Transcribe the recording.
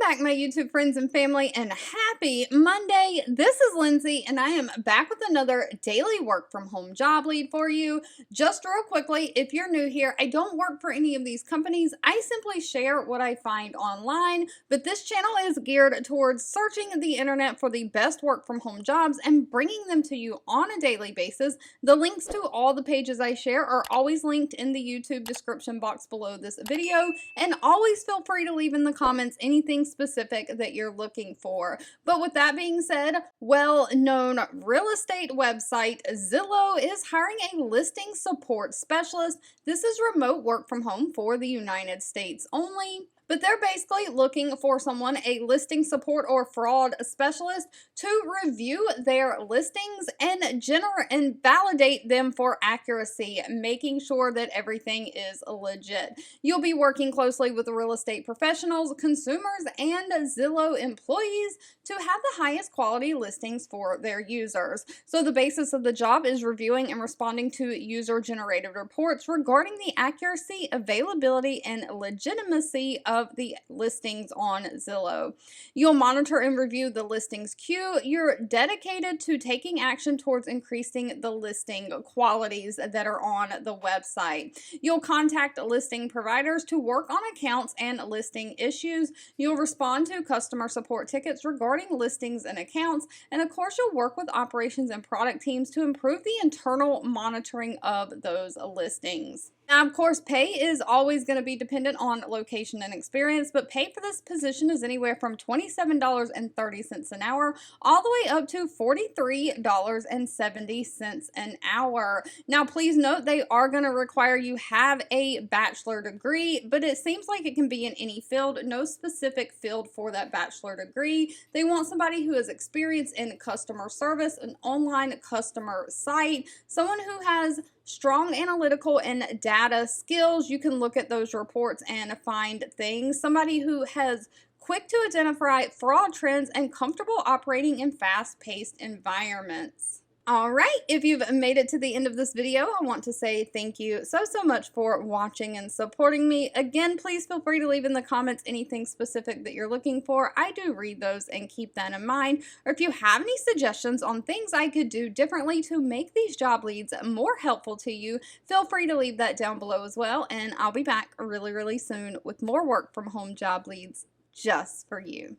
back, my YouTube friends and family, and happy Monday. This is Lindsay, and I am back with another daily work from home job lead for you. Just real quickly, if you're new here, I don't work for any of these companies. I simply share what I find online, but this channel is geared towards searching the internet for the best work from home jobs and bringing them to you on a daily basis. The links to all the pages I share are always linked in the YouTube description box below this video, and always feel free to leave in the comments anything specific that you're looking for. But with that being said, well-known real estate website Zillow is hiring a listing support specialist. This is remote work from home for the United States only. But they're basically looking for someone, a listing support or fraud specialist, to review their listings and validate them for accuracy, making sure that everything is legit. You'll be working closely with real estate professionals, consumers, and Zillow employees to have the highest quality listings for their users. So the basis of the job is reviewing and responding to user-generated reports regarding the accuracy, availability, and legitimacy of the listings on Zillow. You'll monitor and review the listings queue. You're dedicated to taking action towards increasing the listing qualities that are on the website. You'll contact listing providers to work on accounts and listing issues. You'll respond to customer support tickets regarding listings and accounts. And of course, you'll work with operations and product teams to improve the internal monitoring of those listings. Now, of course, pay is always going to be dependent on location and experience, but pay for this position is anywhere from $27.30 an hour all the way up to $43.70 an hour. Now, please note they are going to require you have a bachelor degree, but it seems like it can be in any field. No specific field for that bachelor degree. They want somebody who has experience in customer service, an online customer site, someone who has strong analytical and data skills. You can look at those reports and find things. Somebody who has quick to identify fraud trends and comfortable operating in fast-paced environments. All right, if you've made it to the end of this video, I want to say thank you so much for watching and supporting me. Again, please feel free to leave in the comments anything specific that you're looking for. I do read those and keep that in mind. Or if you have any suggestions on things I could do differently to make these job leads more helpful to you, feel free to leave that down below as well. And I'll be back really soon with more work from home job leads just for you.